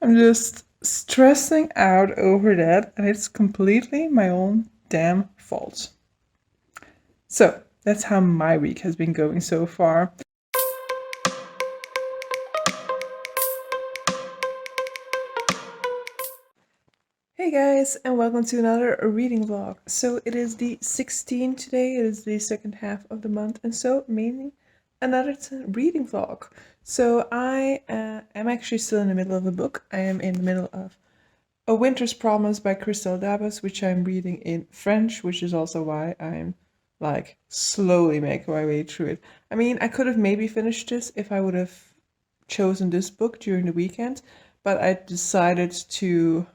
I'm just stressing out over that, and it's completely my own damn fault. So, that's how my week has been going so far. Hey guys, and welcome to another reading vlog. So it is the 16th today, it is the second half of the month, and so mainly another reading vlog. So I am actually still in the middle of a book. I am in the middle of A Winter's Promise by Christelle Dabas, which I'm reading in French, which is also why I'm like slowly making my way through it. I mean, I could have maybe finished this if I would have chosen this book during the weekend, but I decided to,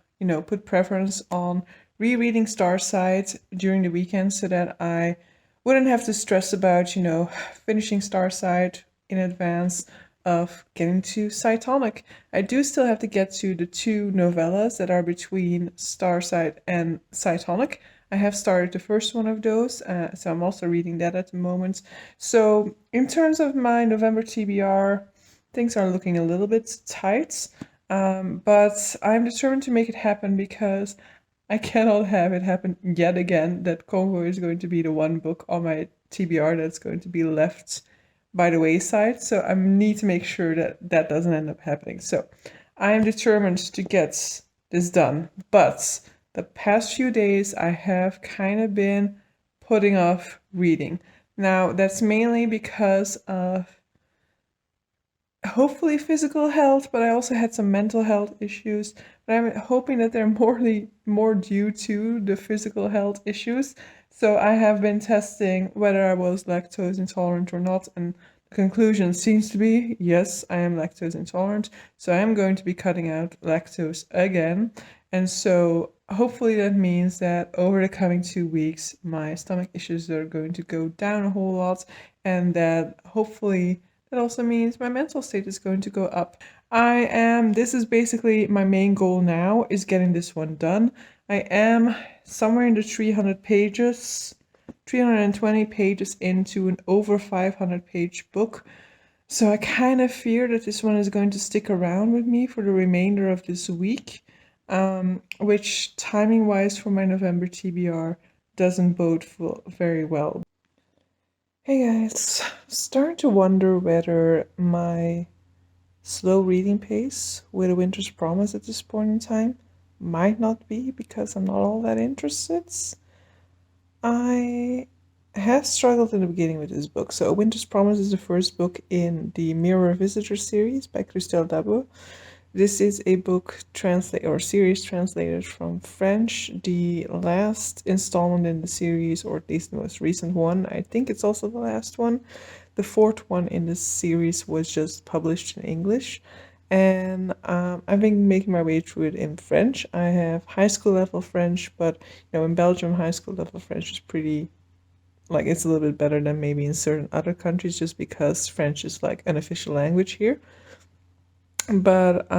put preference on rereading Starside during the weekend so that I wouldn't have to stress about, finishing Starside in advance of getting to Cytonic. I do still have to get to the two novellas that are between Starside and Cytonic. I have started the first one of those, so I'm also reading that at the moment. So, in terms of my November TBR, things are looking a little bit tight, but I'm determined to make it happen because I cannot have it happen yet again that Congo is going to be the one book on my TBR that's going to be left by the wayside. So I need to make sure that that doesn't end up happening. So I am determined to get this done. But the past few days I have kind of been putting off reading. Now that's mainly because of hopefully physical health, but I also had some mental health issues. But I'm hoping that they're more due to the physical health issues. So I have been testing whether I was lactose intolerant or not, and the conclusion seems to be yes, I am lactose intolerant. So I am going to be cutting out lactose again. And so hopefully that means that over the coming 2 weeks, my stomach issues are going to go down a whole lot, and that hopefully that also means my mental state is going to go up. This is basically my main goal now, is getting this one done. I am somewhere in the 300 pages, 320 pages into an over 500 page book. So I kind of fear that this one is going to stick around with me for the remainder of this week, which timing wise for my November TBR doesn't bode very well. Hey guys, starting to wonder whether my slow reading pace with A Winter's Promise at this point in time might not be because I'm not all that interested. I have struggled in the beginning with this book. So A Winter's Promise is the first book in the Mirror Visitor series by Christelle Dabas. This is a book series translated from French. The last installment in the series, or at least the most recent one, I think it's also the last one. The fourth one in this series was just published in English. And I've been making my way through it in French. I have high school level French, but in Belgium, high school level French is pretty, it's a little bit better than maybe in certain other countries just because French is like an official language here. But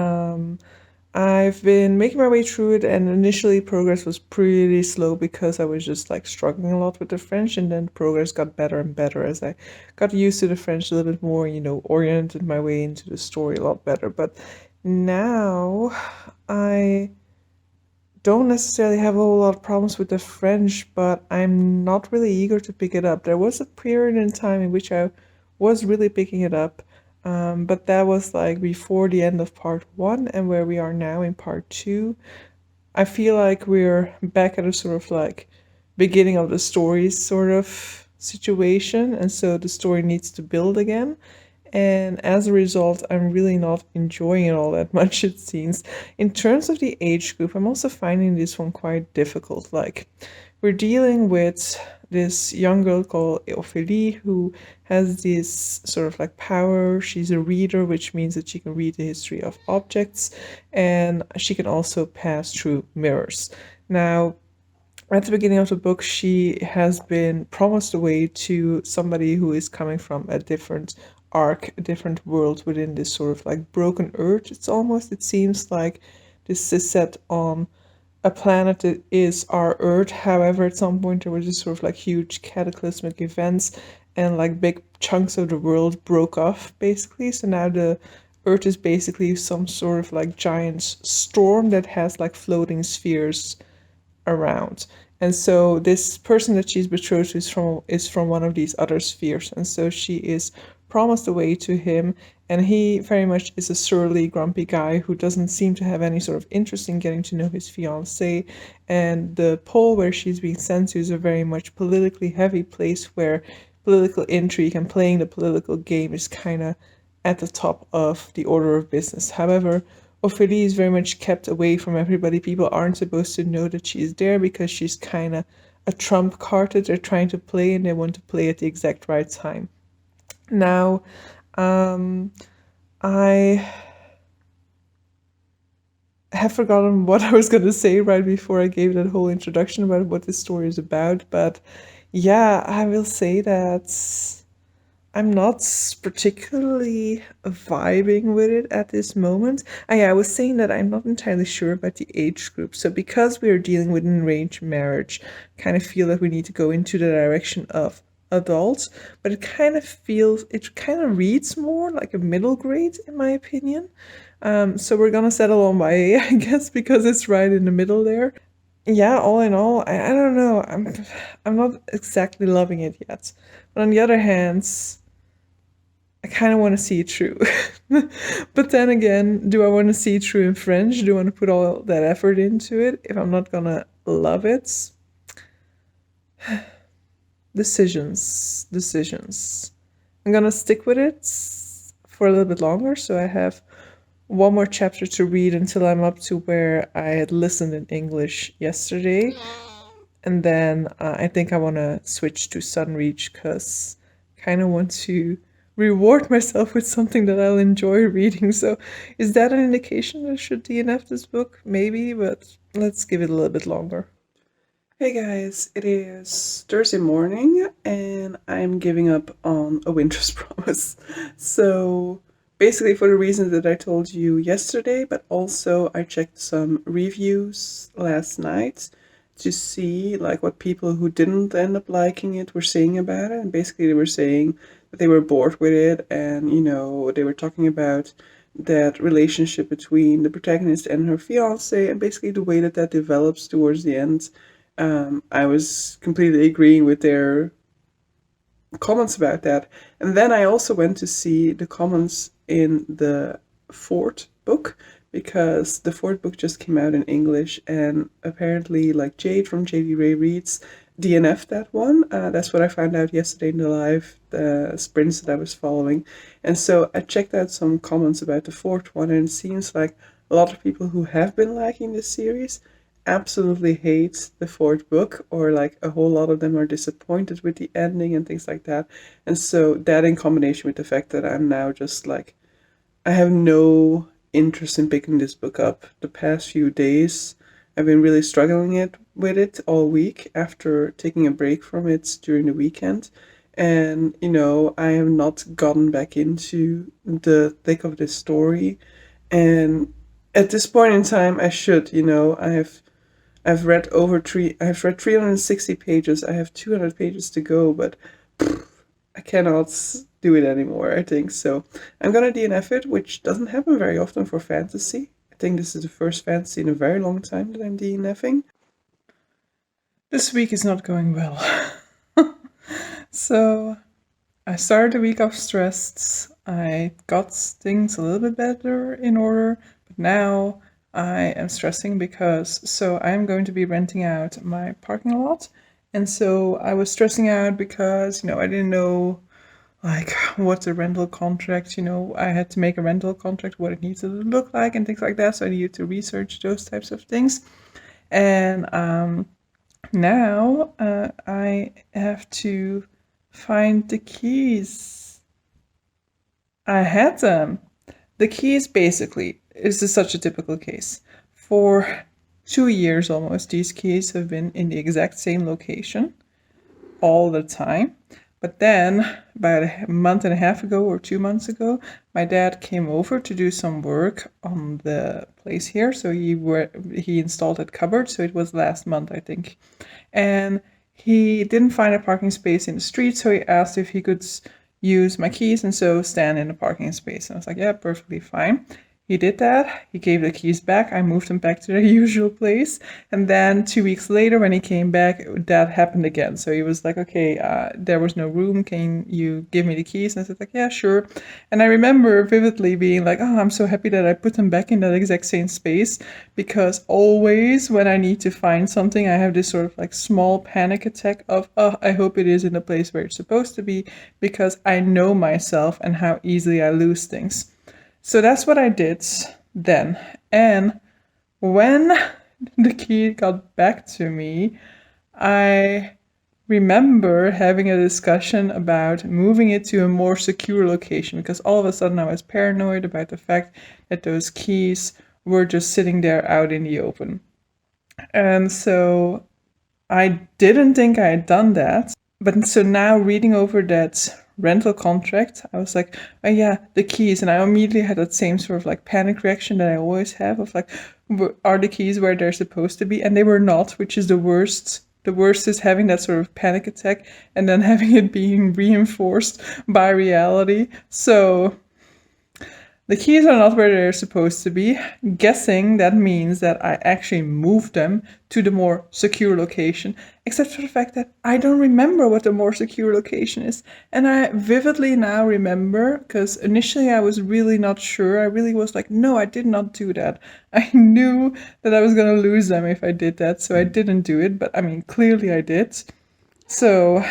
I've been making my way through it, and initially progress was pretty slow because I was just like struggling a lot with the French, and then progress got better and better as I got used to the French a little bit more, oriented my way into the story a lot better. But now I don't necessarily have a whole lot of problems with the French, but I'm not really eager to pick it up. There was a period in time in which I was really picking it up, but that was like before the end of part one, and where we are now in part two, I feel like we're back at a sort of like beginning of the story sort of situation, and so the story needs to build again. And as a result, I'm really not enjoying it all that much, it seems. In terms of the age group, I'm also finding this one quite difficult. Like, we're dealing with this young girl called Ophélie who has this sort of like power. She's a reader, which means that she can read the history of objects, and she can also pass through mirrors. Now, at the beginning of the book, she has been promised away to somebody who is coming from a different arc, a different world within this sort of like broken earth. It seems like this is set on a planet that is our Earth. However, at some point there were just sort of like huge cataclysmic events, and like big chunks of the world broke off basically. So now the Earth is basically some sort of like giant storm that has like floating spheres around. And so this person that she's betrothed to is from one of these other spheres. And so she is promised away to him, and he very much is a surly, grumpy guy who doesn't seem to have any sort of interest in getting to know his fiancée. And the pole where she's being sent to is a very much politically heavy place where political intrigue and playing the political game is kind of at the top of the order of business. However, Ophélie is very much kept away from everybody. People aren't supposed to know that she's there because she's kind of a trump card that they're trying to play, and they want to play at the exact right time. Now, I have forgotten what I was going to say right before I gave that whole introduction about what this story is about, but yeah, I will say that I'm not particularly vibing with it at this moment. I was saying that I'm not entirely sure about the age group. So because we are dealing with an arranged marriage, I kind of feel that we need to go into the direction of adults, but it kind of reads more like a middle grade in my opinion. So we're gonna settle on YA, I guess, because it's right in the middle there. Yeah, all in all, I don't know. I'm not exactly loving it yet. But on the other hand, I kind of want to see it through. But then again, do I want to see it through in French? Do I want to put all that effort into it if I'm not gonna love it? Decisions. I'm gonna stick with it for a little bit longer, so I have one more chapter to read until I'm up to where I had listened in English yesterday. And then I think I want to switch to Sunreach because I kind of want to reward myself with something that I'll enjoy reading. So is that an indication that I should DNF this book? Maybe, but let's give it a little bit longer. Hey guys, it is Thursday morning and I'm giving up on A Winter's Promise. So basically for the reasons that I told you yesterday, but also I checked some reviews last night to see like what people who didn't end up liking it were saying about it. And basically they were saying that they were bored with it, and they were talking about that relationship between the protagonist and her fiance, and basically the way that develops towards the end. I was completely agreeing with their comments about that. And then I also went to see the comments in the fourth book, because the fourth book just came out in English, and apparently like Jade from JD Ray Reads DNF'd that one. That's what I found out yesterday in the live sprints that I was following. And so I checked out some comments about the fourth one, and it seems like a lot of people who have been liking this series absolutely hate the fourth book, or like a whole lot of them are disappointed with the ending and things like that. And so that, in combination with the fact that I'm now just like, I have no interest in picking this book up the past few days. I've been really struggling with it all week after taking a break from it during the weekend. And, I have not gotten back into the thick of this story. And at this point in time, I should, I've read 360 pages. I have 200 pages to go, but I cannot do it anymore, I think. So I'm gonna DNF it, which doesn't happen very often for fantasy. I think this is the first fantasy in a very long time that I'm DNFing. This week is not going well. So I started the week off stressed. I got things a little bit better in order, but now I am stressing because I'm going to be renting out my parking lot. And so I was stressing out because, I didn't know like what's a rental contract, I had to make a rental contract, what it needs to look like and things like that. So I needed to research those types of things. And now I have to find the keys. I had them. The keys basically, this is such a typical case. For 2 years almost, these keys have been in the exact same location all the time. But then, about a month and a half ago or 2 months ago, my dad came over to do some work on the place here. So he installed that cupboard. So it was last month, I think. And he didn't find a parking space in the street. So he asked if he could use my keys and so stand in the parking space. And I was like, yeah, perfectly fine. He did that. He gave the keys back. I moved them back to their usual place. And then 2 weeks later, when he came back, that happened again. So he was like, okay, there was no room. Can you give me the keys? And I said, like, yeah, sure. And I remember vividly being like, oh, I'm so happy that I put them back in that exact same space, because always when I need to find something, I have this sort of like small panic attack of, oh, I hope it is in the place where it's supposed to be, because I know myself and how easily I lose things. So that's what I did then. And when the key got back to me, I remember having a discussion about moving it to a more secure location, because all of a sudden I was paranoid about the fact that those keys were just sitting there out in the open. And so I didn't think I had done that. But so now reading over that rental contract, I was like, oh yeah, the keys. And I immediately had that same sort of like panic reaction that I always have of like, are the keys where they're supposed to be? And they were not, which is the worst. The worst is having that sort of panic attack and then having it being reinforced by reality. So the keys are not where they're supposed to be. Guessing that means that I actually moved them to the more secure location, except for the fact that I don't remember what the more secure location is. And I vividly now remember, because initially I was really not sure. I really was like, no, I did not do that. I knew that I was going to lose them if I did that, so I didn't do it. But I mean, clearly I did. So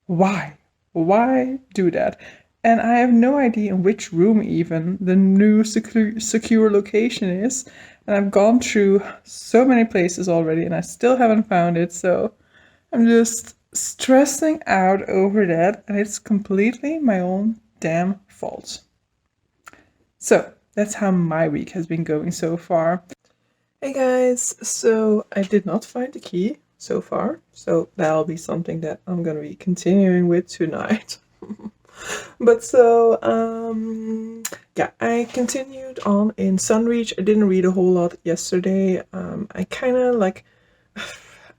why? Why do that? And I have no idea in which room even the new secure location is. And I've gone through so many places already and I still haven't found it. So I'm just stressing out over that. And it's completely my own damn fault. So that's how my week has been going so far. Hey guys, so I did not find the key so far. So that'll be something that I'm going to be continuing with tonight. But so, yeah, I continued on in Sunreach. I didn't read a whole lot yesterday. I kind of like,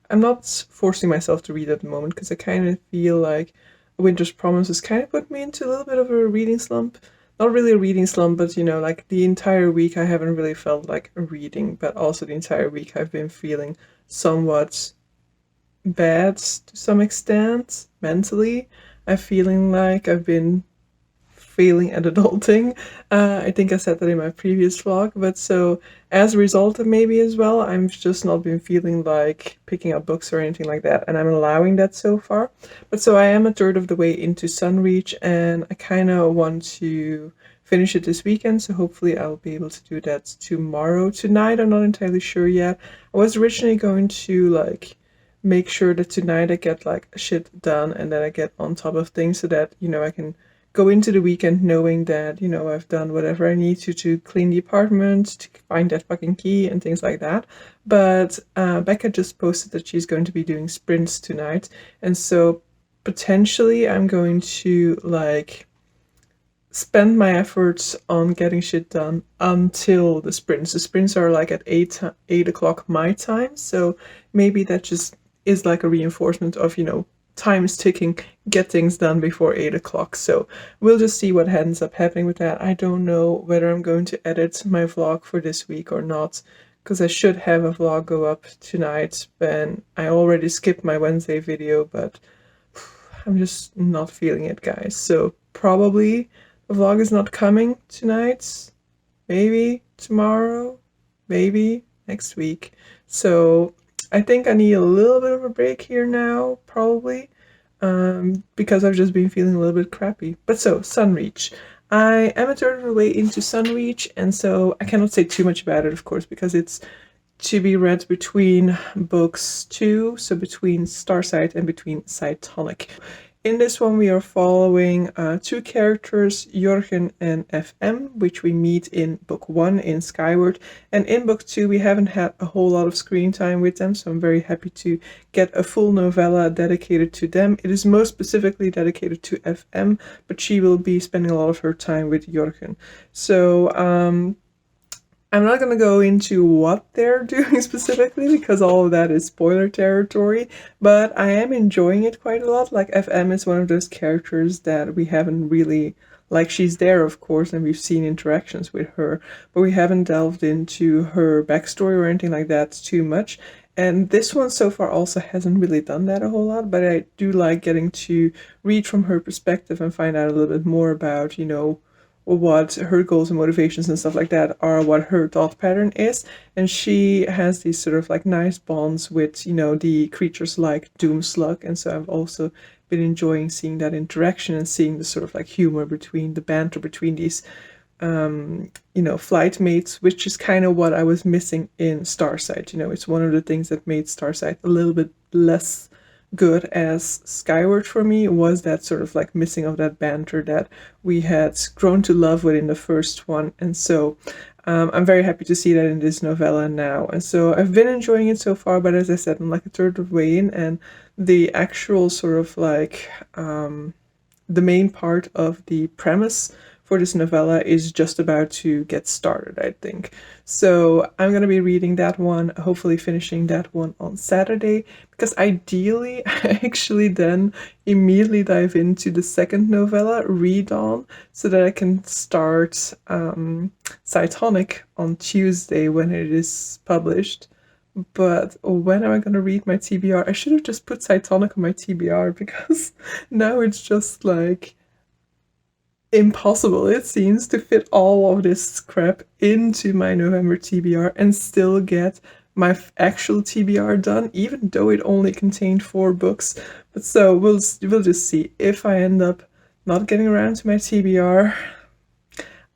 I'm not forcing myself to read at the moment because I kind of feel like Winter's Promise has kind of put me into a little bit of a reading slump. Not really a reading slump, but like the entire week I haven't really felt like reading, but also the entire week I've been feeling somewhat bad to some extent mentally. I'm feeling like I've been failing at adulting. I think I said that in my previous vlog, but so as a result of maybe as well, I'm just not been feeling like picking up books or anything like that, and I'm allowing that so far. But so I am a third of the way into Sunreach, and I kind of want to finish it this weekend, so hopefully I'll be able to do that tomorrow. Tonight, I'm not entirely sure yet. I was originally going to like make sure that tonight I get like shit done and that I get on top of things so that, I can go into the weekend knowing that, I've done whatever I need to clean the apartment, to find that fucking key and things like that. But Becca just posted that she's going to be doing sprints tonight. And so potentially I'm going to like spend my efforts on getting shit done until the sprints. The sprints are like at 8 o'clock my time. So maybe that just is like a reinforcement of, time is ticking, get things done before 8 o'clock. So we'll just see what ends up happening with that. I don't know whether I'm going to edit my vlog for this week or not, because I should have a vlog go up tonight. And I already skipped my Wednesday video, but I'm just not feeling it, guys. So probably the vlog is not coming tonight, maybe tomorrow, maybe next week. So I think I need a little bit of a break here now, probably, because I've just been feeling a little bit crappy. But so, Sunreach. I am a third of the way into Sunreach, and so I cannot say too much about it, of course, because it's to be read between books 2, so between Starsight and between Cytonic. In this one, we are following 2 characters, Jorgen and FM, which we meet in book 1 in Skyward. And in book 2, we haven't had a whole lot of screen time with them, so I'm very happy to get a full novella dedicated to them. It is most specifically dedicated to FM, but she will be spending a lot of her time with Jorgen. So I'm not going to go into what they're doing specifically because all of that is spoiler territory, but I am enjoying it quite a lot. Like, FM is one of those characters that we haven't really, like, she's there, of course, and we've seen interactions with her, but we haven't delved into her backstory or anything like that too much. And this one so far also hasn't really done that a whole lot, but I do like getting to read from her perspective and find out a little bit more about, what her goals and motivations and stuff like that are, what her thought pattern is. And she has these sort of like nice bonds with, the creatures like Doomslug. And so I've also been enjoying seeing that interaction and seeing the sort of like humor between the banter between these flight mates, which is kind of what I was missing in Starsight. It's one of the things that made Starsight a little bit less good as Skyward for me, was that sort of like missing of that banter that we had grown to love within the first one. And so I'm very happy to see that in this novella now. And so I've been enjoying it so far, but as I said, I'm like a third of the way in, and the actual sort of like the main part of the premise for this novella is just about to get started, I think. So I'm going to be reading that one, hopefully finishing that one on Saturday, because ideally I actually then immediately dive into the second novella, Redawn, so that I can start Cytonic on Tuesday when it is published. But when am I going to read my TBR? I should have just put Cytonic on my TBR, because now it's just like impossible, it seems, to fit all of this crap into my November TBR and still get my actual TBR done, even though it only contained 4 books. But so we'll just see. If I end up not getting around to my TBR,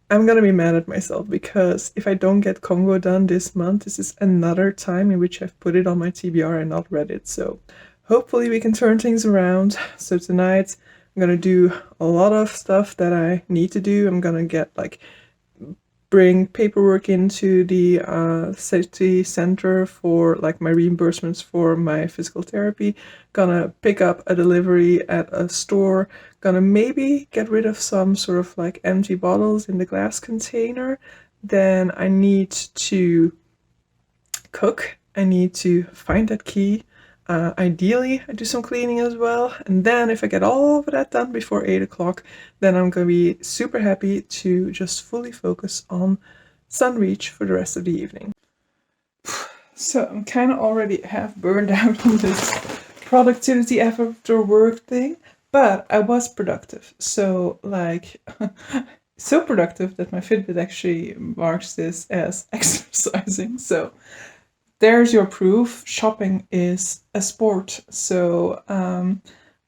I'm gonna be mad at myself, because if I don't get Congo done this month, this is another time in which I've put it on my TBR and not read it. So hopefully we can turn things around. So tonight I'm gonna do a lot of stuff that I need to do. I'm gonna get bring paperwork into the city center for like my reimbursements for my physical therapy. Gonna pick up a delivery at a store. Gonna maybe get rid of some sort of like empty bottles in the glass container. Then I need to cook. I need to find that key. Ideally, I do some cleaning as well. And then if I get all of that done before 8 o'clock, then I'm going to be super happy to just fully focus on Sunreach for the rest of the evening. So I'm kind of already half burned out on this productivity after work thing, but I was productive. So so productive that my Fitbit actually marks this as exercising. So there's your proof. Shopping is a sport. So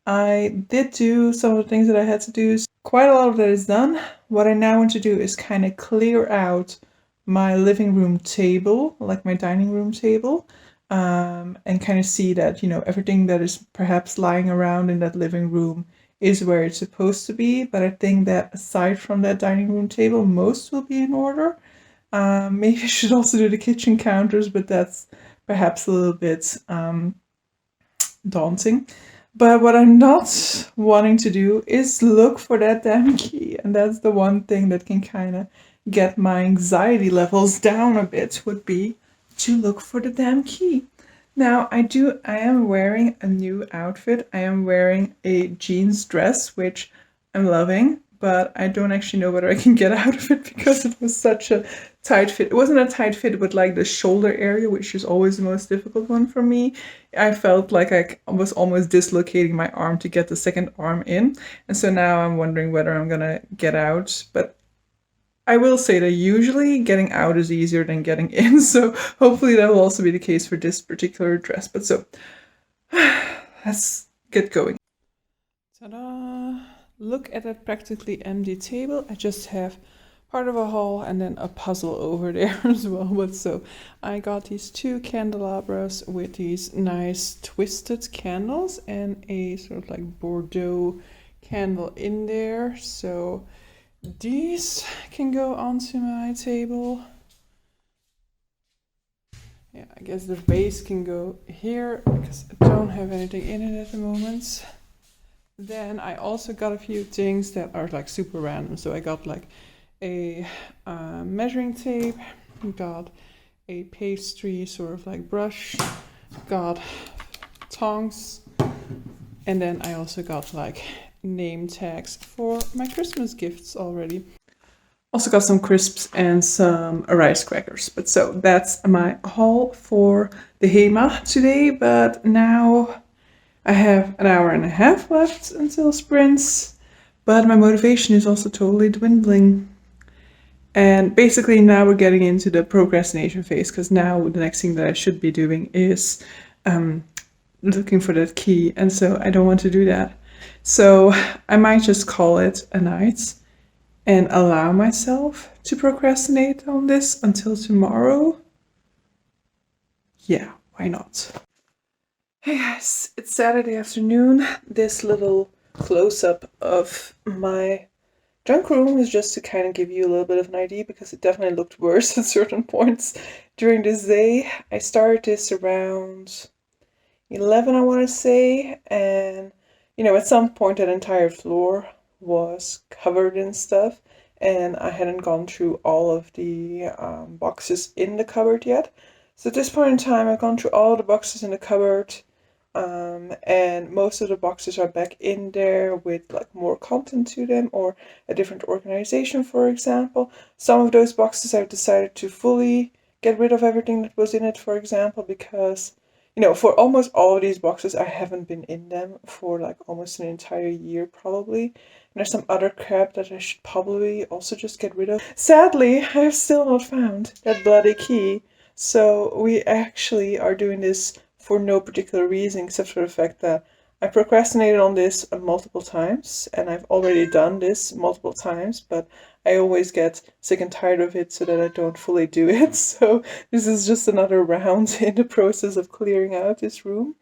I did do some of the things that I had to do. Quite a lot of that is done. What I now want to do is kind of clear out my living room table, like my dining room table, and kind of see that, everything that is perhaps lying around in that living room is where it's supposed to be. But I think that aside from that dining room table, most will be in order. Maybe I should also do the kitchen counters, but that's perhaps a little bit daunting. But what I'm not wanting to do is look for that damn key. And that's the one thing that can kind of get my anxiety levels down a bit, would be to look for the damn key. Now, I am wearing a new outfit. I am wearing a jeans dress, which I'm loving, but I don't actually know whether I can get out of it because it was such a tight fit. It wasn't a tight fit, but like the shoulder area, which is always the most difficult one for me. I felt like I was almost dislocating my arm to get the second arm in. And so now I'm wondering whether I'm gonna get out. But I will say that usually getting out is easier than getting in. So hopefully that will also be the case for this particular dress. But so let's get going. Ta-da! Look at that practically empty table. I just have part of a haul and then a puzzle over there as well. But so I got these 2 candelabras with these nice twisted candles and a sort of like Bordeaux candle in there. So these can go onto my table. Yeah, I guess the base can go here because I don't have anything in it at the moment. Then I also got a few things that are like super random. So I got like a measuring tape, got a pastry sort of like brush, got tongs, and then I also got like name tags for my Christmas gifts already. Also got some crisps and some rice crackers. But so that's my haul for the HEMA today. But now I have an hour and a half left until sprints. But my motivation is also totally dwindling. And basically now we're getting into the procrastination phase, because now the next thing that I should be doing is looking for that key. And so I don't want to do that. So I might just call it a night and allow myself to procrastinate on this until tomorrow. Yeah, why not? Hey guys, it's Saturday afternoon. This little close-up of my junk room is just to kind of give you a little bit of an idea, because it definitely looked worse at certain points during this day. I started this around 11, I want to say, and you know, at some point that entire floor was covered in stuff, and I hadn't gone through all of the boxes in the cupboard yet. So at this point in time, I've gone through all the boxes in the cupboard, and most of the boxes are back in there with like more content to them, or a different organization, for example. Some of those boxes I've decided to fully get rid of everything that was in it, for example, because you know, for almost all of these boxes, I haven't been in them for like almost an entire year, probably. And there's some other crap that I should probably also just get rid of. Sadly, I have still not found that bloody key. So we actually are doing this for no particular reason, except for the fact that I procrastinated on this multiple times, and I've already done this multiple times, but I always get sick and tired of it so that I don't fully do it. So this is just another round in the process of clearing out this room.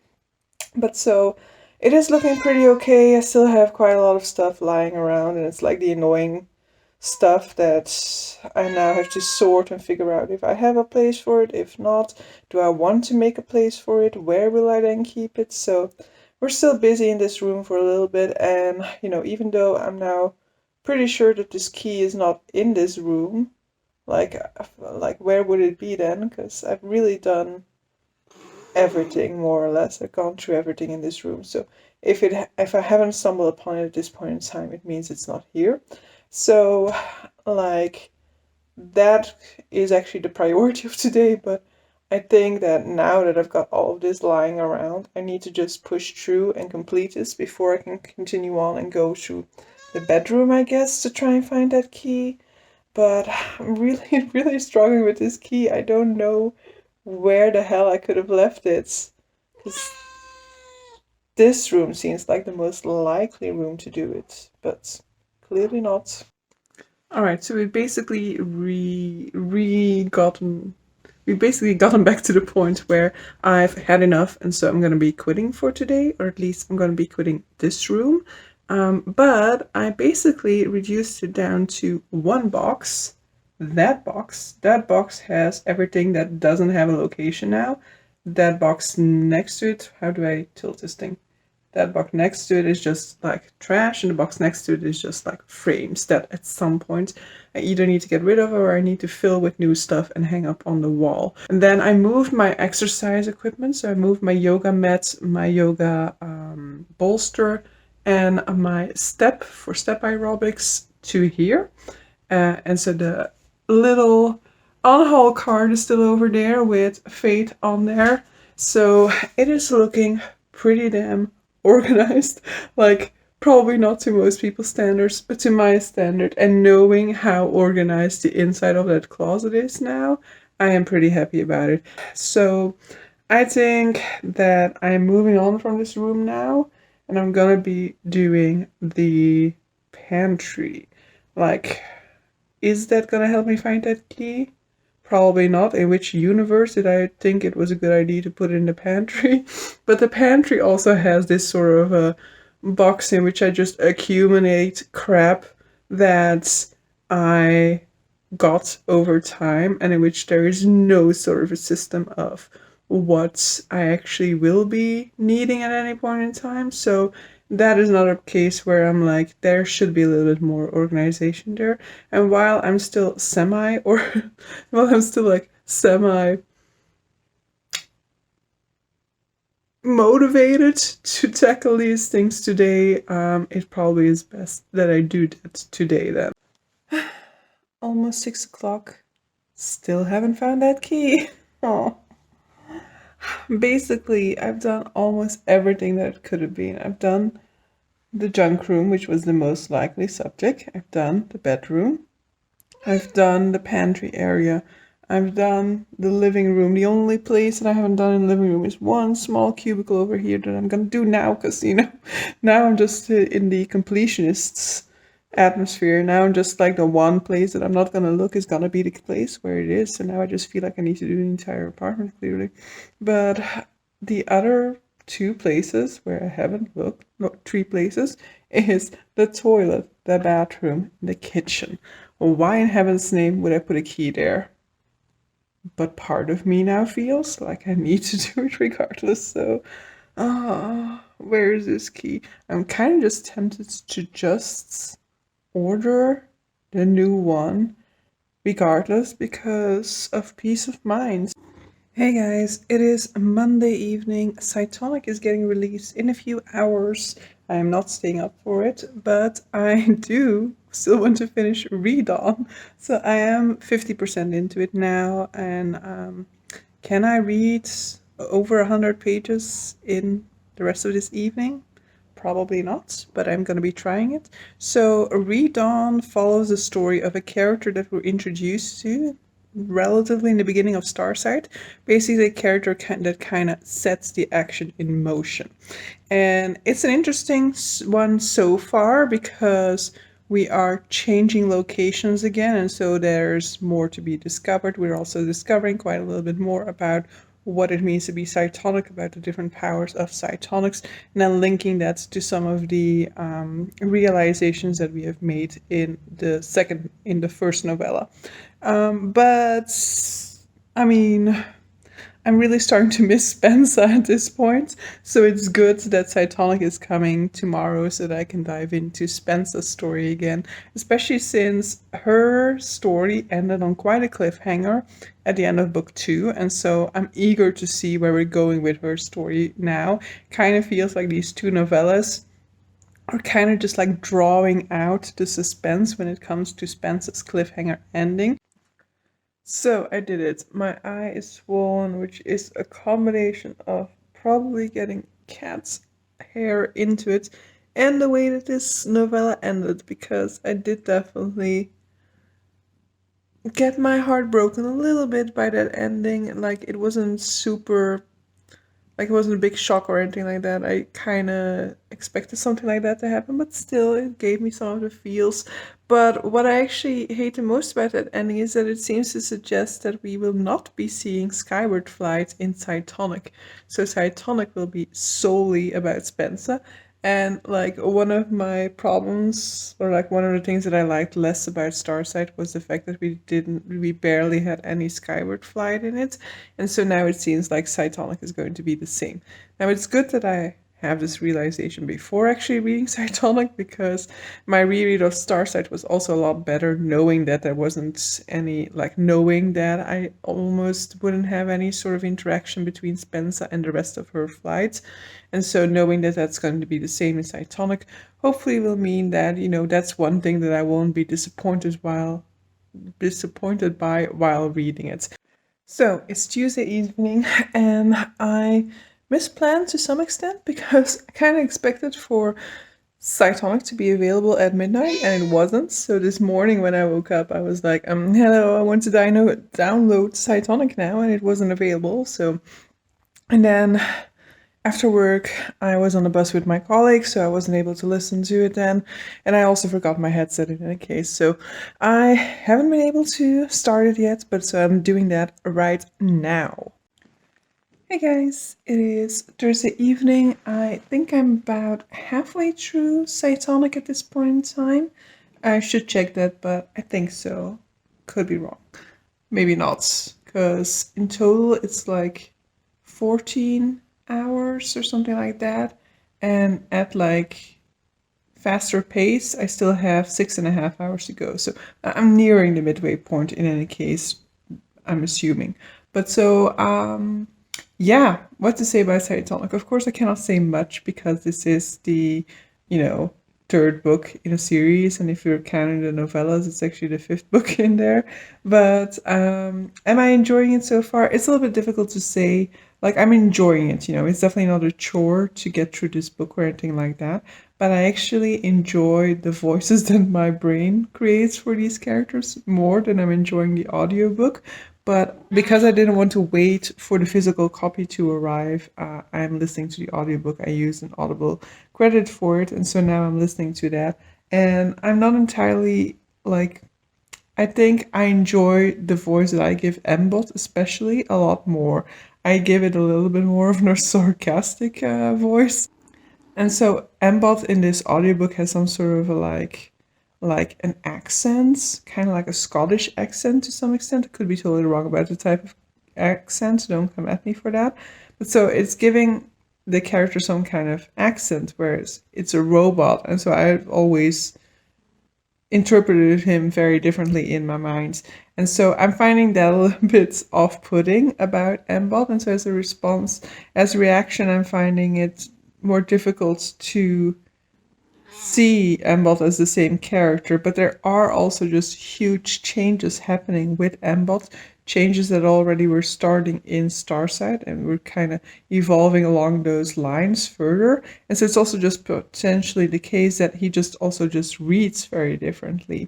But so it is looking pretty okay. I still have quite a lot of stuff lying around, and it's like the annoying stuff that I now have to sort and figure out if I have a place for it. If not, do I want to make a place for it? Where will I then keep it? So we're still busy in this room for a little bit, and you know, even though I'm now pretty sure that this key is not in this room, like where would it be then? Because I've really done everything more or less. I've gone through everything in this room. So if I haven't stumbled upon it at this point in time, it means it's not here. So like that is actually the priority of today, but I think that now that I've got all of this lying around, I need to just push through and complete this before I can continue on and go through the bedroom, I guess, to try and find that key. But I'm really, really struggling with this key. I don't know where the hell I could have left it. This room seems like the most likely room to do it, but clearly not. Alright, so we basically gotten back to the point where I've had enough, and so I'm going to be quitting for today, or at least I'm going to be quitting this room. But I basically reduced it down to one box. That box has everything that doesn't have a location now. That box next to it, how do I tilt this thing? That box next to it is just like trash, and the box next to it is just like frames that at some point I either need to get rid of or I need to fill with new stuff and hang up on the wall. And then I moved my exercise equipment, so I moved my yoga mat, my yoga bolster, and my step for step aerobics to here. And so the little on-haul card is still over there with Fate on there. So it is looking pretty damn organized. Like, probably not to most people's standards, but to my standard. And knowing how organized the inside of that closet is now, I am pretty happy about it. So I think that I'm moving on from this room now, and I'm gonna be doing the pantry. Like, is that gonna help me find that key? Probably not. In which universe did I think it was a good idea to put it in the pantry? But the pantry also has this sort of a box in which I just accumulate crap that I got over time, and in which there is no sort of a system of what I actually will be needing at any point in time. So that is another case where I'm like, there should be a little bit more organization there. And while I'm still while I'm still like semi motivated to tackle these things today, it probably is best that I do that today then. Almost 6 o'clock. Still haven't found that key. Oh. Basically, I've done almost everything that it could have been. I've done the junk room, which was the most likely subject. I've done the bedroom. I've done the pantry area. I've done the living room. The only place that I haven't done in the living room is one small cubicle over here that I'm gonna do now, because now I'm just in the completionists atmosphere. Now I'm just like, the one place that I'm not gonna look is gonna be the place where it is. So now I just feel like I need to do the entire apartment, clearly. But the other two places where I haven't looked, no, three places, is the toilet, the bathroom, the kitchen. Well, why in heaven's name would I put a key there? But part of me now feels like I need to do it regardless. So, where is this key? I'm kind of just tempted to just order the new one regardless, because of peace of mind. Hey guys, it is Monday evening. Cytonic is getting released in a few hours. I am not staying up for it, but I do still want to finish Read On. So I am 50% into it now, and can I read over 100 pages in the rest of this evening? Probably not, but I'm going to be trying it. So Read On follows the story of a character that we're introduced to relatively in the beginning of Starsight. Basically a character that kind of sets the action in motion. And it's an interesting one so far, because we are changing locations again, and so there's more to be discovered. We're also discovering quite a little bit more about what it means to be cytonic, about the different powers of cytonics, and then linking that to some of the realizations that we have made in the first novella. But I mean, I'm really starting to miss Spencer at this point, so it's good that Cytonic is coming tomorrow so that I can dive into Spencer's story again, especially since her story ended on quite a cliffhanger at the end of book 2, and so I'm eager to see where we're going with her story now. Kind of feels like these two novellas are kind of just like drawing out the suspense when it comes to Spencer's cliffhanger ending. So I did it. My eye is swollen, which is a combination of probably getting cat's hair into it and the way that this novella ended, because I did definitely get my heart broken a little bit by that ending. Like, it wasn't super, like, it wasn't a big shock or anything like that. I kind of expected something like that to happen, but still, it gave me some of the feels. But what I actually hate the most about that ending is that it seems to suggest that we will not be seeing skyward flight in Cytonic. So Cytonic will be solely about Spencer. And like, one of my problems, or like one of the things that I liked less about Starsight, was the fact that we barely had any skyward flight in it. And so now it seems like Cytonic is going to be the same. Now, it's good that I have this realization before actually reading Cytonic, because my reread of Starsight was also a lot better, knowing that there wasn't any, like, knowing that I almost wouldn't have any sort of interaction between Spencer and the rest of her flights. And so knowing that that's going to be the same in Cytonic hopefully will mean that, that's one thing that I won't be disappointed by while reading it. So it's Tuesday evening, and I misplanned to some extent, because I kind of expected for Cytonic to be available at midnight, and it wasn't. So this morning when I woke up, I was like, hello, I want to download Cytonic now, and it wasn't available. So, and then after work, I was on the bus with my colleague, so I wasn't able to listen to it then. And I also forgot my headset in any case. So I haven't been able to start it yet, but so I'm doing that right now. Hey guys, it is Thursday evening. I think I'm about halfway through Cytonic at this point in time. I should check that, but I think so. Could be wrong. Maybe not, because in total it's like 14 hours or something like that. and at like faster pace, I still have 6.5 hours to go. So I'm nearing the midway point in any case, I'm assuming. But so, yeah, what to say about Cytonic? Of course, I cannot say much because this is the, you know, third book in a series, and if you're counting the novellas, it's actually the fifth book in there. But am I enjoying it so far? It's a little bit difficult to say. Like, I'm enjoying it, it's definitely not a chore to get through this book or anything like that. But I actually enjoy the voices that my brain creates for these characters more than I'm enjoying the audiobook. But because I didn't want to wait for the physical copy to arrive, I'm listening to the audiobook. I used an Audible credit for it, and so now I'm listening to that. And I'm not entirely like, I think I enjoy the voice that I give Mbot especially a lot more. I give it a little bit more of a sarcastic voice. And so Mbot in this audiobook has some sort of a like an accent, kind of like a Scottish accent to some extent. I could be totally wrong about the type of accent, don't come at me for that. But so it's giving the character some kind of accent, whereas it's a robot. And so I've always interpreted him very differently in my mind. And so I'm finding that a little bit off-putting about Mbot. And so as a response, as a reaction, I'm finding it more difficult to see Mbot as the same character, but there are also just huge changes happening with Mbot, changes that already were starting in Starsight and we're kind of evolving along those lines further. And so it's also just potentially the case that he just also just reads very differently.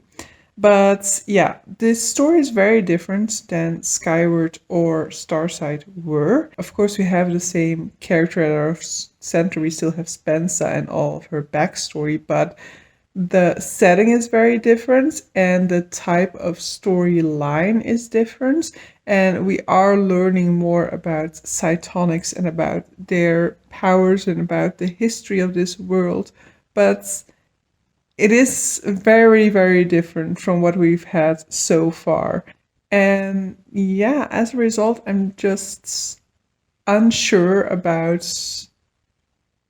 But yeah, this story is very different than Skyward or Starsight were. Of course, we have the same character at our center. We still have Spencer and all of her backstory, but the setting is very different and the type of storyline is different. And we are learning more about Cytonics and about their powers and about the history of this world. But it is very, very different from what we've had so far. And yeah, as a result, I'm just unsure about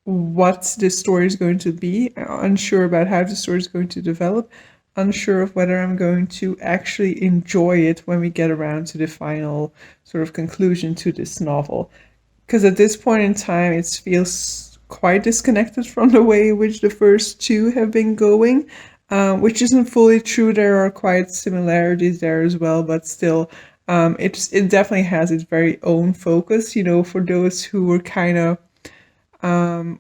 what this story is going to be, unsure about how the story is going to develop, unsure of whether I'm going to actually enjoy it when we get around to the final sort of conclusion to this novel. Because at this point in time, it feels quite disconnected from the way in which the first two have been going, which isn't fully true. There are quite similarities there as well, but still, it definitely has its very own focus. For those who were kind of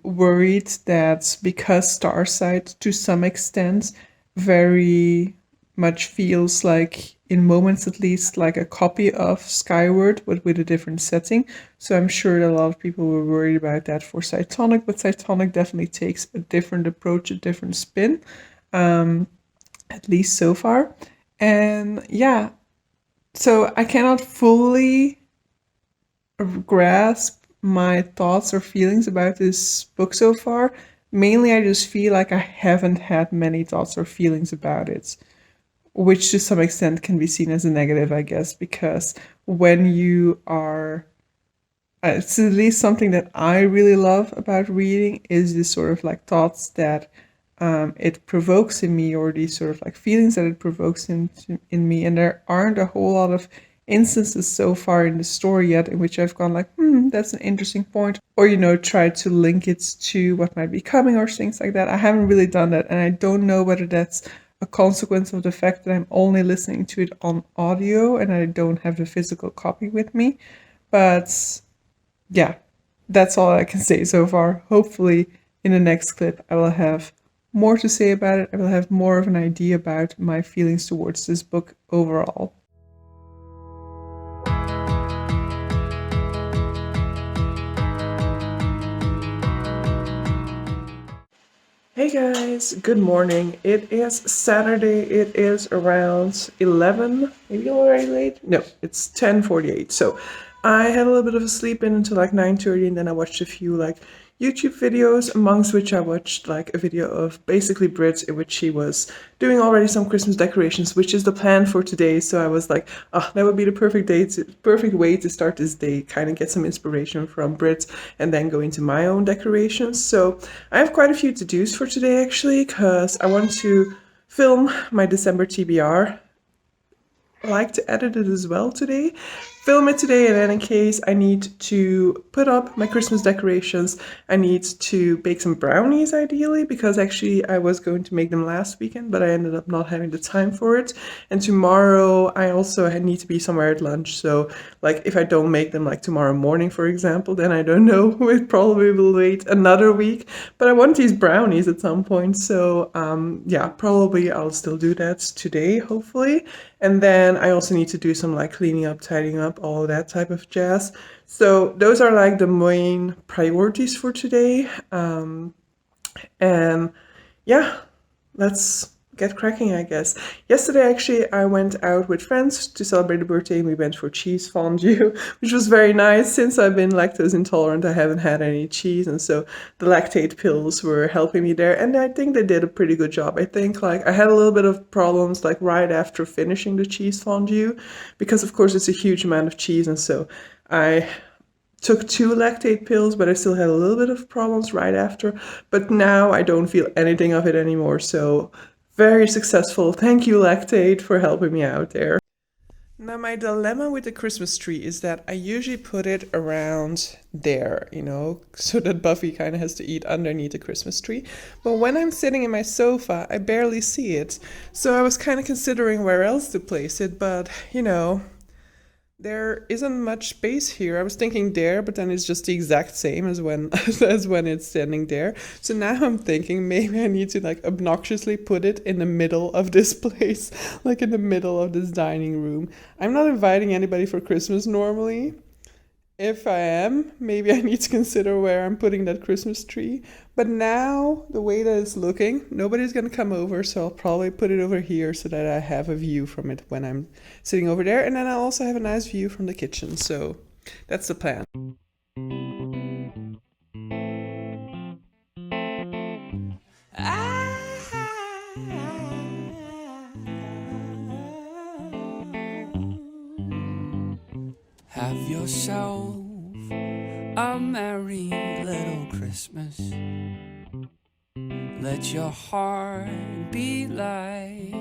worried that because Starsight, to some extent, very much feels like, in moments at least, like a copy of Skyward, but with a different setting. So I'm sure that a lot of people were worried about that for Cytonic, but Cytonic definitely takes a different approach, a different spin, at least so far. And yeah, so I cannot fully grasp my thoughts or feelings about this book so far. Mainly, I just feel like I haven't had many thoughts or feelings about it, which to some extent can be seen as a negative, I guess, because when you are, it's at least something that I really love about reading is this sort of like thoughts that it provokes in me, or these sort of like feelings that it provokes in me. And there aren't a whole lot of instances so far in the story yet in which I've gone like, that's an interesting point, or try to link it to what might be coming or things like that. I haven't really done that, and I don't know whether that's a consequence of the fact that I'm only listening to it on audio and I don't have the physical copy with me. But yeah, that's all I can say so far. Hopefully in the next clip I will have more to say about it. I will have more of an idea about my feelings towards this book overall. Hey guys, good morning. It is Saturday. It is around 11, maybe already late. No, it's 10:48. So I had a little bit of a sleep in until like 9:30, and then I watched a few like YouTube videos, amongst which I watched like a video of basically Brit in which she was doing already some Christmas decorations, which is the plan for today. So I was like, oh, that would be the perfect way to start this day, kind of get some inspiration from Brit and then go into my own decorations. So I have quite a few to-dos for today actually, because I want to film my December TBR. I like to edit it as well today, film it today, and then in case I need to put up my Christmas decorations, I need to bake some brownies ideally, because actually I was going to make them last weekend, but I ended up not having the time for it. And tomorrow I also need to be somewhere at lunch, so like if I don't make them like tomorrow morning, for example, then I don't know, it probably will wait another week, but I want these brownies at some point, so yeah, probably I'll still do that today, hopefully. And then I also need to do some like cleaning up, tidying up, all that type of jazz. So those are like the main priorities for today. And yeah, let's get cracking, I guess. Yesterday, actually, I went out with friends to celebrate a birthday, and we went for cheese fondue, which was very nice. Since I've been lactose intolerant, I haven't had any cheese, and so the lactate pills were helping me there, and I think they did a pretty good job. I think like I had a little bit of problems like right after finishing the cheese fondue, because of course it's a huge amount of cheese, and so I took 2 lactate pills, but I still had a little bit of problems right after. But now I don't feel anything of it anymore, so very successful. Thank you, lactate, for helping me out there. Now, my dilemma with the Christmas tree is that I usually put it around there, you know, so that Buffy kind of has to eat underneath the Christmas tree. But when I'm sitting in my sofa, I barely see it. So I was kind of considering where else to place it, but, you know, there isn't much space here. I was thinking there, but then it's just the exact same as when as when it's standing there. So now I'm thinking maybe I need to like obnoxiously put it in the middle of this place, like in the middle of this dining room. I'm not inviting anybody for Christmas normally. If I am, maybe I need to consider where I'm putting that Christmas tree. But now, the way that it's looking, nobody's going to come over, so I'll probably put it over here so that I have a view from it when I'm sitting over there. And then I'll also have a nice view from the kitchen, so that's the plan. Have yourself a merry little Christmas. Let your heart be light.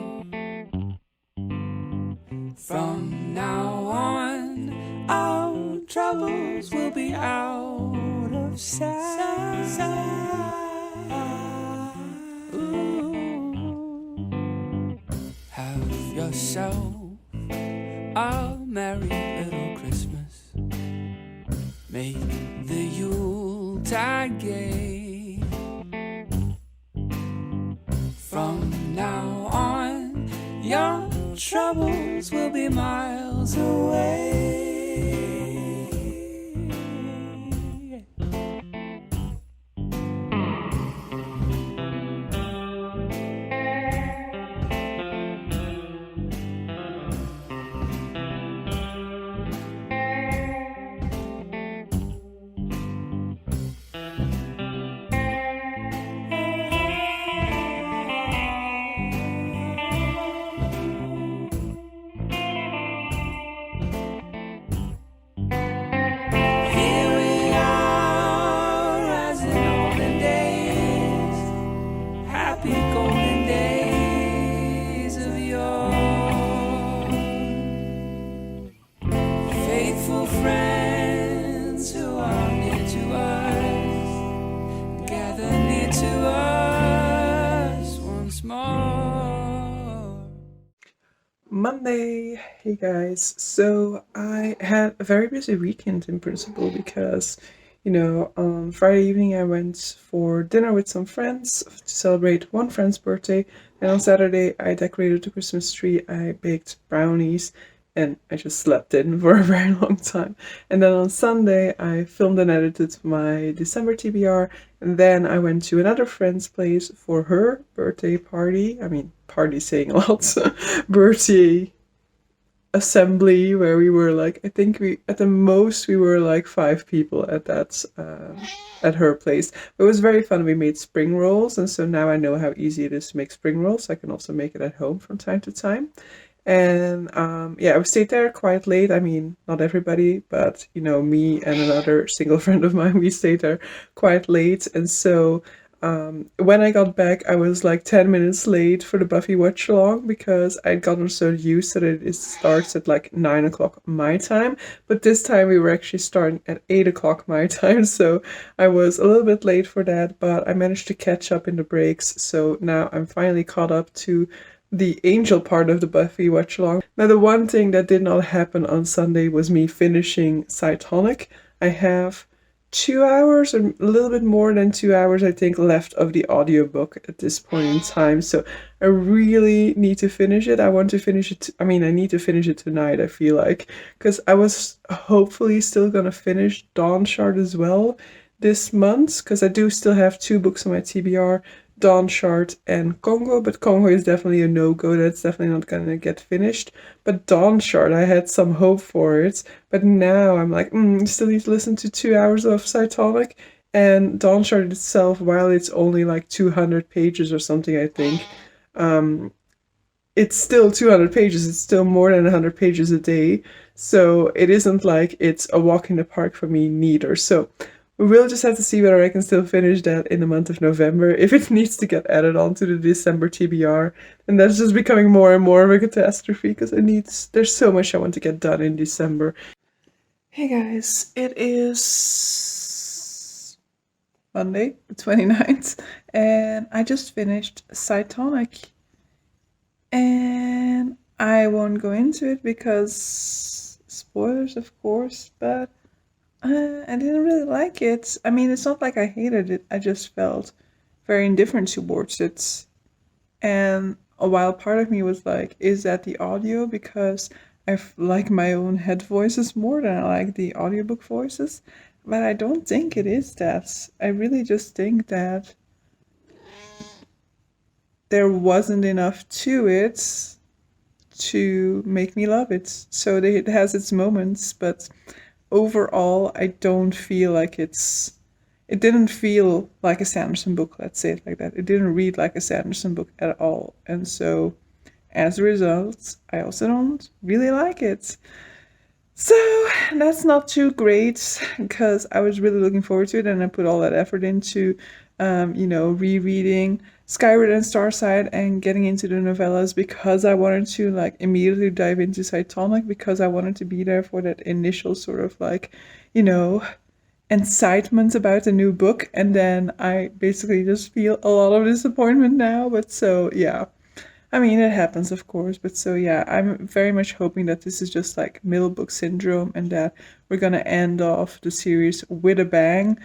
From now on, our troubles will be out of sight. Ooh. Have yourself a merry little Christmas. Make the Yuletide gay. From now on, your troubles will be miles away. Monday. Hey guys, so I had a very busy weekend in principle because, you know, on Friday evening I went for dinner with some friends to celebrate one friend's birthday, and on Saturday I decorated the Christmas tree, I baked brownies, and I just slept in for a very long time. And then on Sunday I filmed and edited my December TBR, and then I went to another friend's place for her birthday party. I mean, party saying a lot. Birthday assembly where we were like, I think we at the most we were like 5 people at that at her place. It was very fun. We made spring rolls, and so now I know how easy it is to make spring rolls. I can also make it at home from time to time. And yeah, we stayed there quite late. I mean, not everybody, but me and another single friend of mine, we stayed there quite late. And so when I got back, I was like 10 minutes late for the Buffy watch along because I'd gotten so used that it starts at like 9 o'clock my time. But this time we were actually starting at 8 o'clock my time. So I was a little bit late for that, but I managed to catch up in the breaks. So now I'm finally caught up to the Angel part of the Buffy watch along. Now, the one thing that did not happen on Sunday was me finishing Cytonic. I have 2 hours or a little bit more than 2 hours, I think, left of the audiobook at this point in time. So I really need to finish it. I want to finish it. I need to finish it tonight, I feel like, because I was hopefully still gonna finish Dawn Shard as well this month, because I do still have 2 books on my TBR, Dawn Shard and Congo, but Congo is definitely a no-go. That's definitely not gonna get finished. But Dawn Shard, I had some hope for it, but now I'm like, still need to listen to 2 hours of Cytonic. And Dawn Shard itself, while it's only like 200 pages or something, I think, it's still 200 pages. It's still more than 100 pages a day. So it isn't like it's a walk in the park for me neither. So we'll just have to see whether I can still finish that in the month of November. If it needs to get added on to the December TBR, and that's just becoming more and more of a catastrophe because there's so much I want to get done in December. Hey guys, it is Monday, the 29th, and I just finished Cytonic. And I won't go into it because spoilers, of course, but I didn't really like it. I mean, it's not like I hated it. I just felt very indifferent towards it. And a while part of me was like, is that the audio? Because I like my own head voices more than I like the audiobook voices. But I don't think it is that. I really just think that there wasn't enough to it to make me love it. So it has its moments, but overall, I don't feel like it didn't feel like a Sanderson book, let's say it like that. It didn't read like a Sanderson book at all. And so, as a result, I also don't really like it. So, that's not too great, because I was really looking forward to it, and I put all that effort into, rereading Skyward and Starside and getting into the novellas because I wanted to like immediately dive into Cytonic, because I wanted to be there for that initial sort of like, incitement about a new book. And then I basically just feel a lot of disappointment now. But so, yeah. I mean, it happens, of course. But so, yeah, I'm very much hoping that this is just like middle book syndrome and that we're going to end off the series with a bang.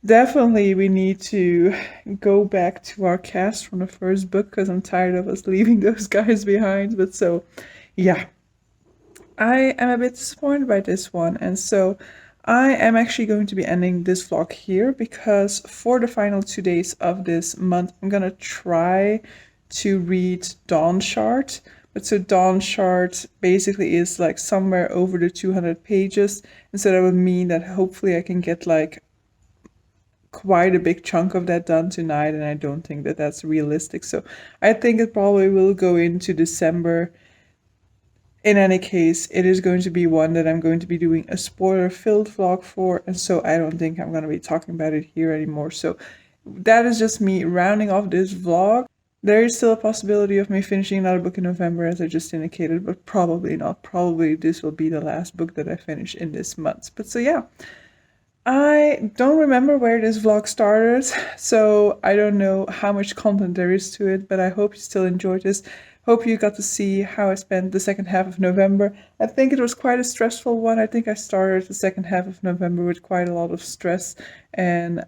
Definitely, we need to go back to our cast from the first book because I'm tired of us leaving those guys behind. But so, yeah, I am a bit disappointed by this one. And so I am actually going to be ending this vlog here because for the final 2 days of this month, I'm going to try to read Dawn Shard. But so Dawn Shard basically is like somewhere over the 200 pages. And so that would mean that hopefully I can get like quite a big chunk of that done tonight, and I don't think that that's realistic. So I think it probably will go into December. In any case, it is going to be one that I'm going to be doing a spoiler-filled vlog for, and so I don't think I'm going to be talking about it here anymore. So that is just me rounding off this vlog. There is still a possibility of me finishing another book in November, as I just indicated, but probably not. Probably this will be the last book that I finish in this month. But so yeah. I don't remember where this vlog started, so I don't know how much content there is to it, but I hope you still enjoyed this. Hope you got to see how I spent the second half of November. I think it was quite a stressful one. I think I started the second half of November with quite a lot of stress and,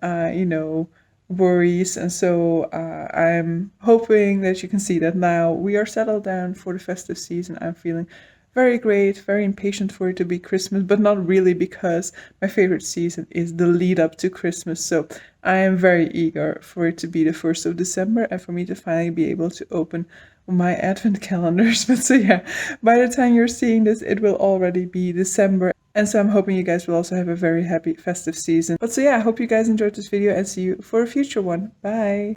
worries. And so I'm hoping that you can see that now we are settled down for the festive season. I'm feeling very great, very impatient for it to be Christmas, but not really, because my favorite season is the lead up to Christmas. So I am very eager for it to be the 1st of December and for me to finally be able to open my advent calendars. But so yeah, by the time you're seeing this, it will already be December. And so I'm hoping you guys will also have a very happy festive season. But so yeah, I hope you guys enjoyed this video and see you for a future one. Bye!